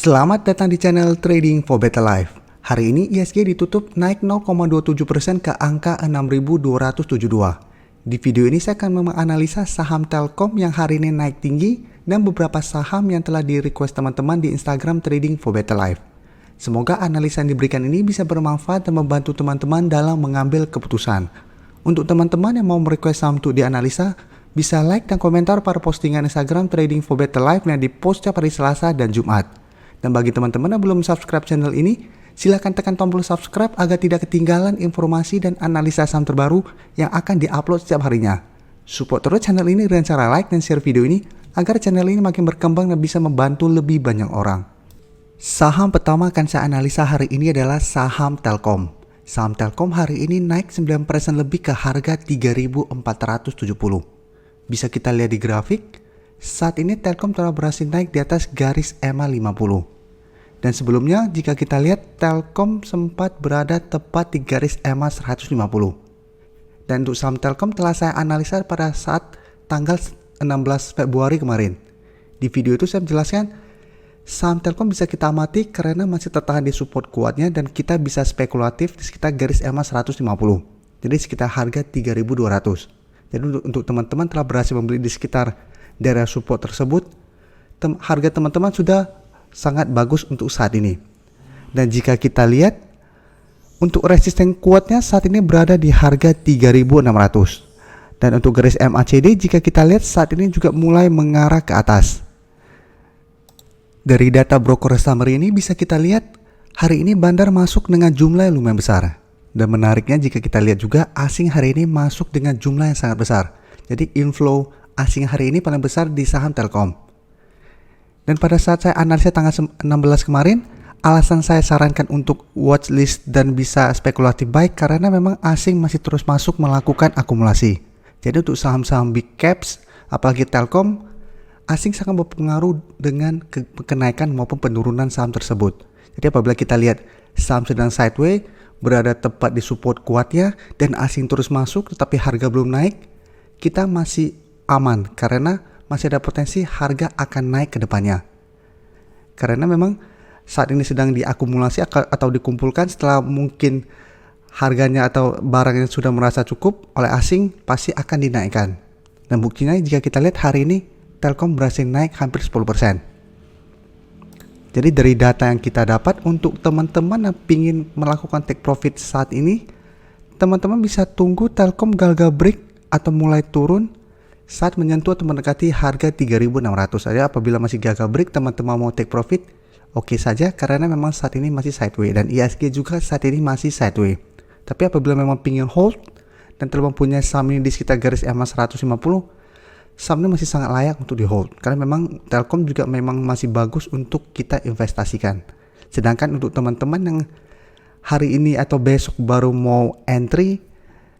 Selamat datang di channel Trading for Better Life. Hari ini ISG ditutup naik 0,27% ke angka 6.272. Di video ini saya akan menganalisa saham Telkom yang hari ini naik tinggi dan beberapa saham yang telah di-request teman-teman di Instagram Trading for Better Life. Semoga analisa yang diberikan ini bisa bermanfaat dan membantu teman-teman dalam mengambil keputusan. Untuk teman-teman yang mau merequest saham untuk dianalisa, bisa like dan komentar pada postingan Instagram Trading for Better Life yang dipost setiap hari Selasa dan Jumat. Dan bagi teman-teman yang belum subscribe channel ini, silakan tekan tombol subscribe agar tidak ketinggalan informasi dan analisa saham terbaru yang akan diupload setiap harinya. Support terus channel ini dengan cara like dan share video ini agar channel ini makin berkembang dan bisa membantu lebih banyak orang. Saham pertama akan saya analisa hari ini adalah saham Telkom. Saham Telkom hari ini naik 9% lebih ke harga 3.470. Bisa kita lihat di grafik, saat ini Telkom telah berhasil naik di atas garis EMA 50. Dan sebelumnya jika kita lihat Telkom sempat berada tepat di garis EMA 150. Dan untuk saham Telkom telah saya analisa pada saat tanggal 16 Februari kemarin. Di video itu saya menjelaskan saham Telkom bisa kita amati karena masih tertahan di support kuatnya dan kita bisa spekulatif di sekitar garis EMA 150. Jadi sekitar harga 3.200. Jadi untuk teman-teman telah berhasil membeli di sekitar daerah support tersebut, harga teman-teman sudah sangat bagus untuk saat ini. Dan jika kita lihat untuk resisten kuatnya saat ini berada di harga 3.600. Dan untuk garis MACD jika kita lihat saat ini juga mulai mengarah ke atas. Dari data broker summary ini bisa kita lihat hari ini bandar masuk dengan jumlah yang lumayan besar. Dan menariknya jika kita lihat juga asing hari ini masuk dengan jumlah yang sangat besar. Jadi inflow asing hari ini paling besar di saham Telkom. Dan pada saat saya analisa tanggal 16 kemarin, alasan saya sarankan untuk watchlist dan bisa spekulatif baik karena memang asing masih terus masuk melakukan akumulasi. Jadi untuk saham-saham big caps, apalagi Telkom, asing sangat berpengaruh dengan kenaikan maupun penurunan saham tersebut. Jadi apabila kita lihat saham sedang sideways, berada tepat di support kuatnya dan asing terus masuk tetapi harga belum naik, kita masih aman karena masih ada potensi harga akan naik ke depannya. Karena memang saat ini sedang diakumulasi atau dikumpulkan setelah mungkin harganya atau barangnya sudah merasa cukup oleh asing pasti akan dinaikkan. Dan buktinya jika kita lihat hari ini Telkom berhasil naik hampir 10%. Jadi dari data yang kita dapat untuk teman-teman yang ingin melakukan take profit saat ini, teman-teman bisa tunggu Telkom gagal break atau mulai turun saat menyentuh atau mendekati harga 3.600 saja. Apabila masih gagal break teman-teman mau take profit, oke saja karena memang saat ini masih sideways dan ISG juga saat ini masih sideways. Tapi apabila memang ingin hold dan telah mempunyai saham ini di sekitar garis EMA 150, saham ini masih sangat layak untuk di hold karena memang Telkom juga memang masih bagus untuk kita investasikan. Sedangkan untuk teman-teman yang hari ini atau besok baru mau entry,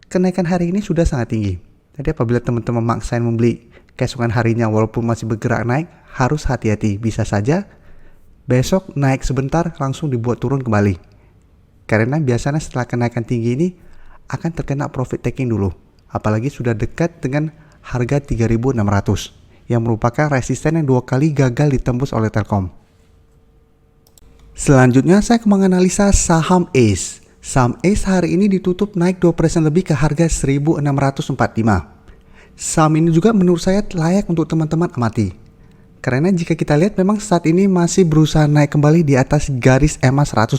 kenaikan hari ini sudah sangat tinggi. Jadi apabila teman-teman maksain membeli keesokan harinya walaupun masih bergerak naik, harus hati-hati. Bisa saja besok naik sebentar langsung dibuat turun kembali. Karena biasanya setelah kenaikan tinggi ini akan terkena profit taking dulu. Apalagi sudah dekat dengan harga 3.600 yang merupakan resisten yang 2 kali gagal ditembus oleh Telkom. Selanjutnya saya akan menganalisa saham ACE. Saham ACE hari ini ditutup naik 2% lebih ke harga 1.645. Saham ini juga menurut saya layak untuk teman-teman amati. Karena jika kita lihat memang saat ini masih berusaha naik kembali di atas garis EMA 150.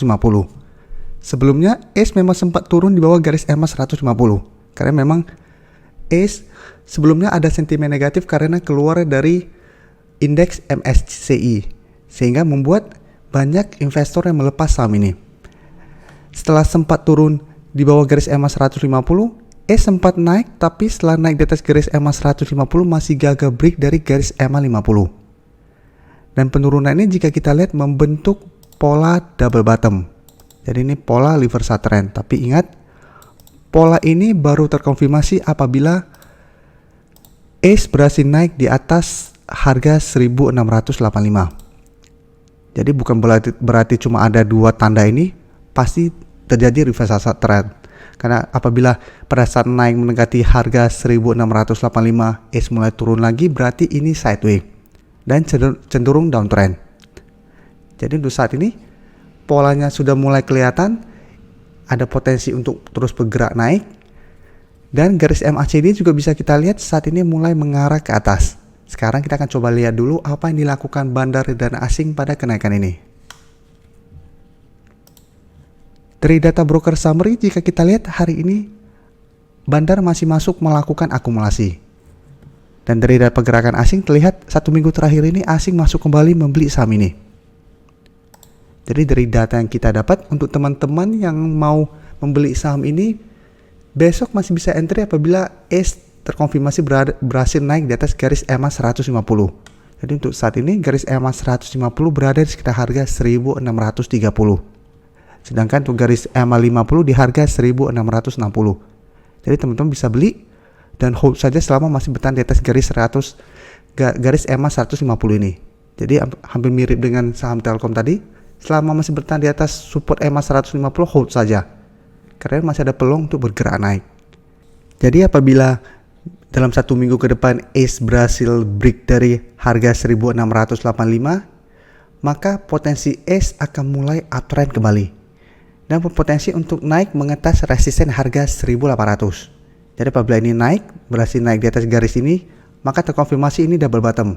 Sebelumnya ACE memang sempat turun di bawah garis EMA 150. Karena memang ACE sebelumnya ada sentimen negatif karena keluar dari indeks MSCI. Sehingga membuat banyak investor yang melepas saham ini. Setelah sempat turun di bawah garis EMA 150, sempat naik tapi setelah naik di atas garis EMA 150 masih gagal break dari garis EMA 50. Dan penurunan ini jika kita lihat membentuk pola double bottom. Jadi ini pola reversal trend. Tapi ingat, pola ini baru terkonfirmasi apabila ACE berhasil naik di atas harga 1.685. Jadi bukan berarti cuma ada dua tanda ini, pasti terjadi reversal trend. Karena apabila pada saat naik mendekati harga 1.685 ACE mulai turun lagi, berarti ini sideways dan cenderung downtrend. Jadi untuk saat ini polanya sudah mulai kelihatan, ada potensi untuk terus bergerak naik. Dan garis MACD juga bisa kita lihat saat ini mulai mengarah ke atas. Sekarang kita akan coba lihat dulu apa yang dilakukan bandar dana asing pada kenaikan ini. Dari data broker summary, jika kita lihat hari ini bandar masih masuk melakukan akumulasi. Dan dari data pergerakan asing terlihat 1 minggu terakhir ini asing masuk kembali membeli saham ini. Jadi dari data yang kita dapat, untuk teman-teman yang mau membeli saham ini, besok masih bisa entry apabila ACE terkonfirmasi berhasil naik di atas garis EMA 150. Jadi untuk saat ini garis EMA 150 berada di sekitar harga 1630. Sedangkan untuk garis EMA 50 di harga 1660. Jadi teman-teman bisa beli dan hold saja selama masih bertahan di atas garis EMA 150 ini. Jadi hampir mirip dengan saham Telkom tadi. Selama masih bertahan di atas support EMA 150, hold saja. Karena masih ada peluang untuk bergerak naik. Jadi apabila dalam 1 minggu ke depan ACE berhasil break dari harga 1685, maka potensi ACE akan mulai uptrend kembali dan berpotensi untuk naik mengetas resisten harga 1800. Jadi apabila ini berhasil naik di atas garis ini, maka terkonfirmasi ini double bottom.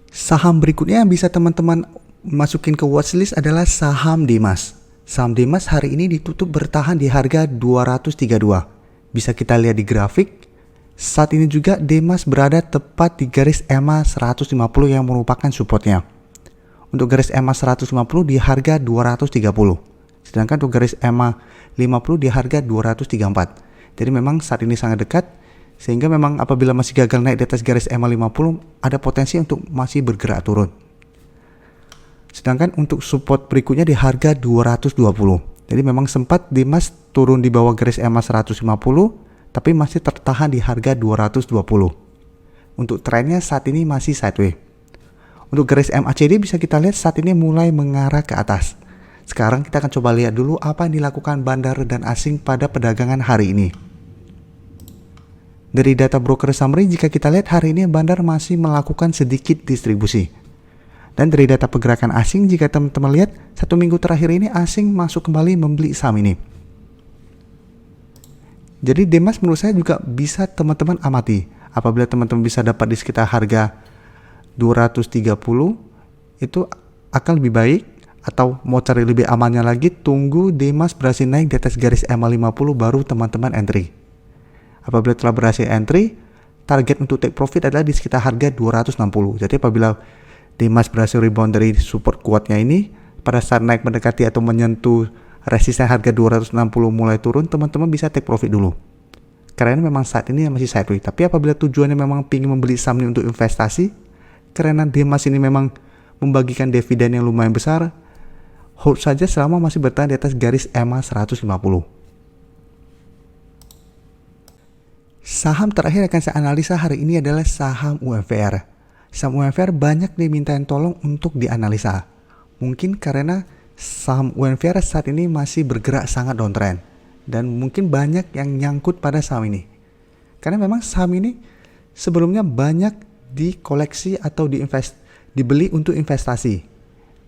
Saham berikutnya yang bisa teman-teman masukin ke watchlist adalah saham Dimas. Saham Dimas hari ini ditutup bertahan di harga 232. Bisa kita lihat di grafik. Saat ini juga Dimas berada tepat di garis EMA 150 yang merupakan supportnya. Untuk garis EMA 150 di harga 230. Sedangkan untuk garis EMA 50 di harga 234. Jadi memang saat ini sangat dekat. Sehingga memang apabila masih gagal naik di atas garis EMA 50, ada potensi untuk masih bergerak turun. Sedangkan untuk support berikutnya di harga 220. Jadi memang sempat Dimas turun di bawah garis EMA 150, tapi masih tertahan di harga 220. Untuk trennya saat ini masih sideways. Untuk garis MACD bisa kita lihat saat ini mulai mengarah ke atas. Sekarang kita akan coba lihat dulu apa yang dilakukan bandar dan asing pada perdagangan hari ini. Dari data broker summary, jika kita lihat hari ini bandar masih melakukan sedikit distribusi. Dan dari data pergerakan asing, jika teman-teman lihat 1 minggu terakhir ini asing masuk kembali membeli saham ini. Jadi Dimas menurut saya juga bisa teman-teman amati. Apabila teman-teman bisa dapat di sekitar harga 230, itu akan lebih baik. Atau mau cari lebih amannya lagi, tunggu Dimas berhasil naik di atas garis EMA 50 baru teman-teman entry. Apabila telah berhasil entry, target untuk take profit adalah di sekitar harga 260. Jadi apabila Dimas berhasil rebound dari support kuatnya ini, pada saat naik mendekati atau menyentuh resisten harga 260 mulai turun, teman-teman bisa take profit dulu. Karena memang saat ini masih sideways. Tapi apabila tujuannya memang ingin membeli saham ini untuk investasi, karena Dimas ini memang membagikan dividen yang lumayan besar, hold saja selama masih bertahan di atas garis EMA 150. Saham terakhir yang akan saya analisa hari ini adalah saham UMVR. Saham UMVR banyak dimintain tolong untuk dianalisa. Mungkin karena saham UMVR saat ini masih bergerak sangat downtrend. Dan mungkin banyak yang nyangkut pada saham ini. Karena memang saham ini sebelumnya banyak dikoleksi atau dibeli untuk investasi.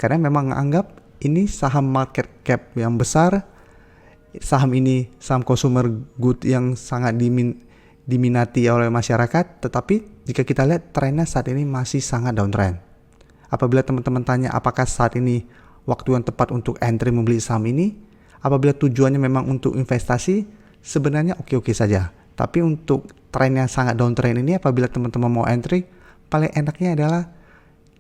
Karena memang menganggap ini saham market cap yang besar. Saham ini saham consumer good yang sangat diminati oleh masyarakat, tetapi jika kita lihat trennya saat ini masih sangat downtrend. Apabila teman-teman tanya apakah saat ini waktu yang tepat untuk entry membeli saham ini, apabila tujuannya memang untuk investasi, sebenarnya oke-oke saja. Tapi untuk tren yang sangat downtrend ini, apabila teman-teman mau entry, paling enaknya adalah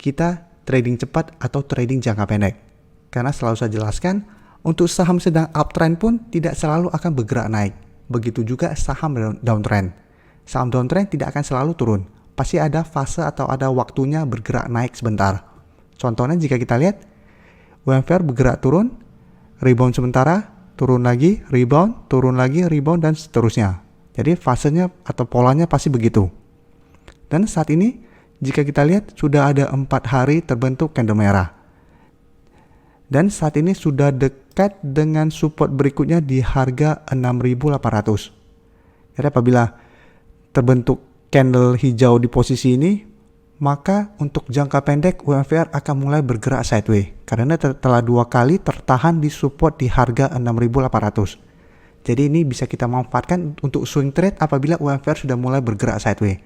kita trading cepat atau trading jangka pendek. Karena selalu saya jelaskan, untuk saham sedang uptrend pun tidak selalu akan bergerak naik. Begitu juga saham downtrend. Saham downtrend tidak akan selalu turun. Pasti ada fase atau ada waktunya bergerak naik sebentar. Contohnya jika kita lihat, UMVR bergerak turun, rebound sementara, turun lagi, rebound, turun lagi, rebound, dan seterusnya. Jadi fasenya atau polanya pasti begitu. Dan saat ini, jika kita lihat, sudah ada 4 hari terbentuk candle merah. Dan saat ini sudah dekat dengan support berikutnya di harga 6.800. Jadi apabila terbentuk candle hijau di posisi ini, maka untuk jangka pendek UMVR akan mulai bergerak sideways karena telah 2 kali tertahan di support di harga 6.800. Jadi ini bisa kita manfaatkan untuk swing trade apabila UMVR sudah mulai bergerak sideways.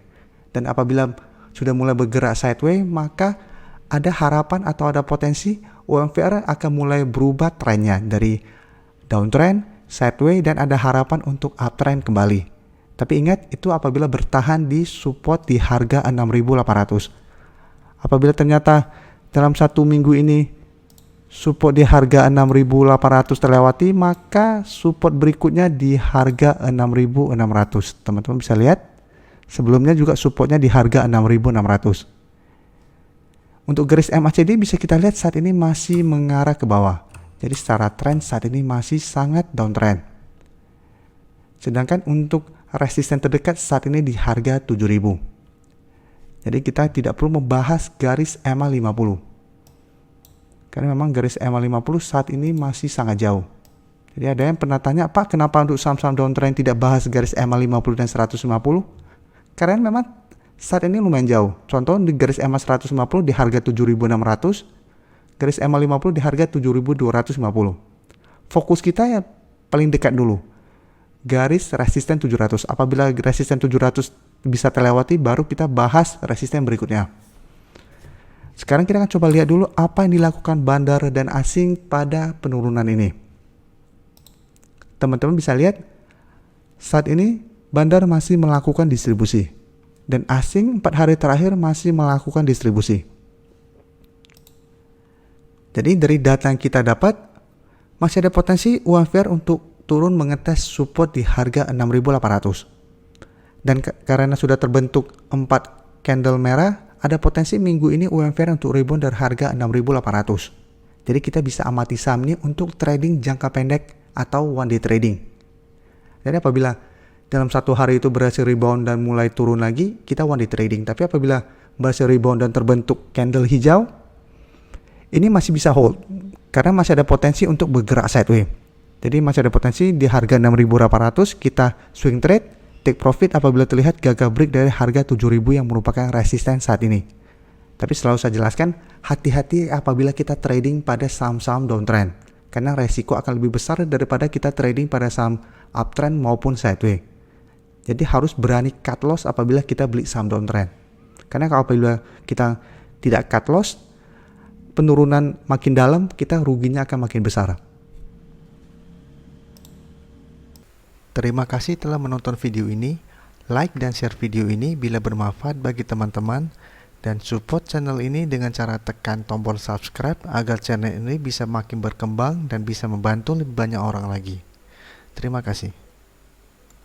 Dan apabila sudah mulai bergerak sideways, maka ada harapan atau ada potensi UMVR akan mulai berubah trennya dari downtrend, sideways, dan ada harapan untuk uptrend kembali. Tapi ingat, itu apabila bertahan di support di harga 6.800. Apabila ternyata dalam 1 minggu ini support di harga 6.800 terlewati, maka support berikutnya di harga 6.600. Teman-teman bisa lihat, sebelumnya juga supportnya di harga 6.600. Untuk garis MACD bisa kita lihat saat ini masih mengarah ke bawah. Jadi secara tren saat ini masih sangat downtrend. Sedangkan untuk resisten terdekat saat ini di harga 7.000. Jadi kita tidak perlu membahas garis EMA 50. Karena memang garis EMA 50 saat ini masih sangat jauh. Jadi ada yang pernah tanya, Pak, kenapa untuk saham-saham downtrend tidak bahas garis EMA 50 dan 150? Karena memang saat ini lumayan jauh. Contoh di garis EMA 150 di harga 7.600, garis EMA 50 di harga 7.250. Fokus kita ya paling dekat dulu. Garis resisten 700. Apabila resisten 700 bisa terlewati, baru kita bahas resisten berikutnya. Sekarang kita akan coba lihat dulu apa yang dilakukan bandar dan asing pada penurunan ini. Teman-teman bisa lihat saat ini bandar masih melakukan distribusi. Dan asing 4 hari terakhir masih melakukan distribusi. Jadi dari data yang kita dapat, masih ada potensi UMVR untuk turun mengetes support di harga 6.800. Dan karena sudah terbentuk 4 candle merah, ada potensi minggu ini UMVR untuk rebound dari harga 6.800. Jadi kita bisa amati saham ini untuk trading jangka pendek atau one day trading. Jadi apabila dalam 1 hari itu berhasil rebound dan mulai turun lagi, kita one day trading. Tapi apabila berhasil rebound dan terbentuk candle hijau, ini masih bisa hold karena masih ada potensi untuk bergerak sideways. Jadi masih ada potensi di harga 6.800 kita swing trade, take profit apabila terlihat gagal break dari harga 7.000 yang merupakan resisten saat ini. Tapi selalu saya jelaskan, hati-hati apabila kita trading pada saham-saham downtrend karena resiko akan lebih besar daripada kita trading pada saham uptrend maupun sideways. Jadi harus berani cut loss apabila kita beli saham downtrend. Karena kalau apabila kita tidak cut loss, penurunan makin dalam, kita ruginya akan makin besar. Terima kasih telah menonton video ini. Like dan share video ini bila bermanfaat bagi teman-teman. Dan support channel ini dengan cara tekan tombol subscribe agar channel ini bisa makin berkembang dan bisa membantu lebih banyak orang lagi. Terima kasih.